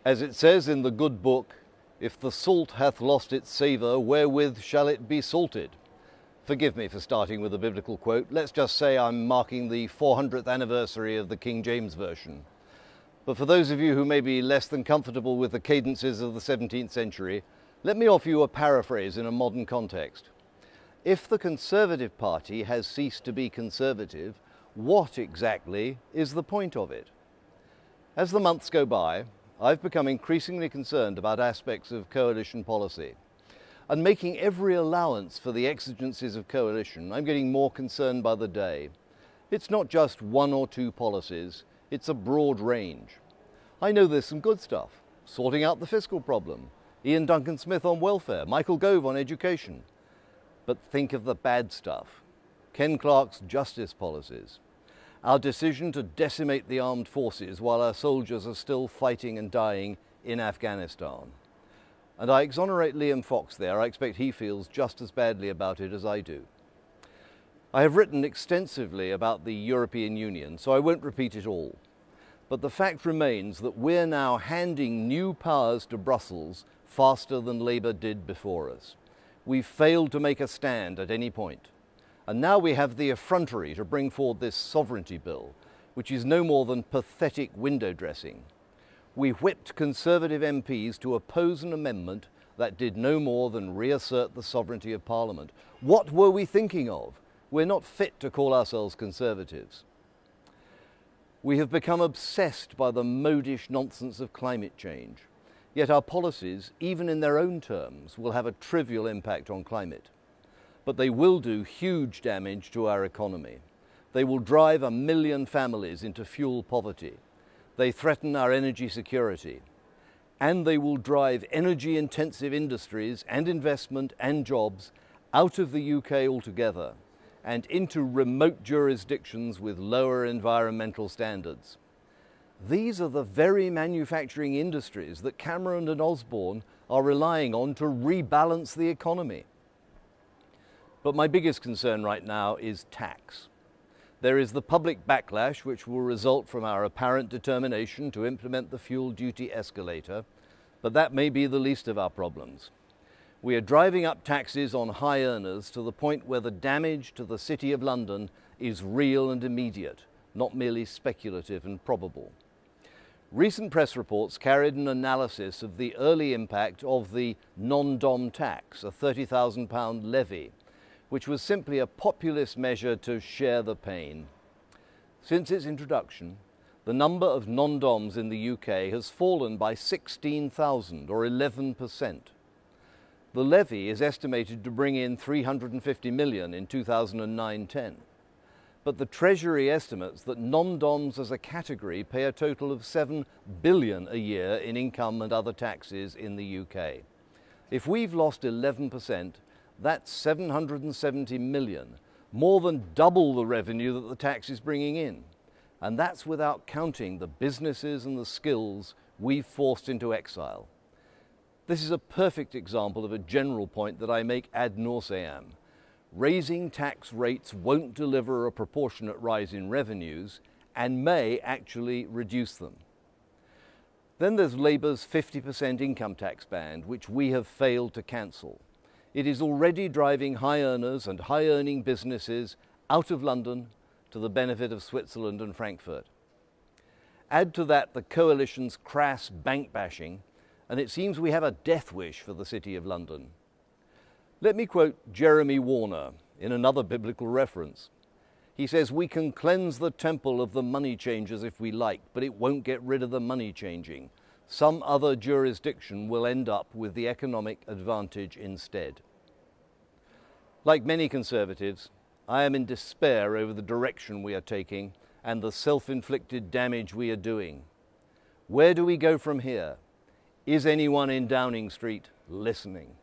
As it says in the good book, if the salt hath lost its savour, wherewith shall it be salted? Forgive me for starting with a biblical quote. Let's just say I'm marking the 400th anniversary of the King James Version. But for those of you who may be less than comfortable with the cadences of the 17th century, let me offer you a paraphrase in a modern context. If the Conservative Party has ceased to be conservative, what exactly is the point of it? As the months go by, I've become increasingly concerned about aspects of coalition policy. And making every allowance for the exigencies of coalition, I'm getting more concerned by the day. It's not just one or two policies, it's a broad range. I know there's some good stuff, sorting out the fiscal problem, Ian Duncan Smith on welfare, Michael Gove on education. But think of the bad stuff. Ken Clarke's justice policies, our decision to decimate the armed forces while our soldiers are still fighting and dying in Afghanistan. And I exonerate Liam Fox there. I expect he feels just as badly about it as I do. I have written extensively about the European Union, so I won't repeat it all. But the fact remains that we're now handing new powers to Brussels faster than Labour did before us. We've failed to make a stand at any point. And now we have the effrontery to bring forward this sovereignty bill, which is no more than pathetic window dressing. We whipped Conservative MPs to oppose an amendment that did no more than reassert the sovereignty of Parliament. What were we thinking of? We're not fit to call ourselves Conservatives. We have become obsessed by the modish nonsense of climate change. Yet our policies, even in their own terms, will have a trivial impact on climate. But they will do huge damage to our economy. They will drive 1 million families into fuel poverty. They threaten our energy security. And they will drive energy-intensive industries and investment and jobs out of the UK altogether and into remote jurisdictions with lower environmental standards. These are the very manufacturing industries that Cameron and Osborne are relying on to rebalance the economy. But my biggest concern right now is tax. There is the public backlash which will result from our apparent determination to implement the fuel duty escalator, but that may be the least of our problems. We are driving up taxes on high earners to the point where the damage to the City of London is real and immediate, not merely speculative and probable. Recent press reports carried an analysis of the early impact of the non-dom tax, a £30,000 levy, which was simply a populist measure to share the pain. Since its introduction, the number of non-doms in the UK has fallen by 16,000 or 11%. The levy is estimated to bring in 350 million in 2009-10. But the Treasury estimates that non-doms as a category pay a total of 7 billion a year in income and other taxes in the UK. If we've lost 11%, that's 770 million, more than double the revenue that the tax is bringing in. And that's without counting the businesses and the skills we've forced into exile. This is a perfect example of a general point that I make ad nauseam. Raising tax rates won't deliver a proportionate rise in revenues and may actually reduce them. Then there's Labour's 50% income tax band, which we have failed to cancel. It is already driving high earners and high earning businesses out of London to the benefit of Switzerland and Frankfurt. Add to that the coalition's crass bank bashing, and it seems we have a death wish for the City of London. Let me quote Jeremy Warner in another biblical reference. He says, "We can cleanse the temple of the money changers if we like, but it won't get rid of the money changing. Some other jurisdiction will end up with the economic advantage instead." Like many Conservatives, I am in despair over the direction we are taking and the self-inflicted damage we are doing. Where do we go from here? Is anyone in Downing Street listening?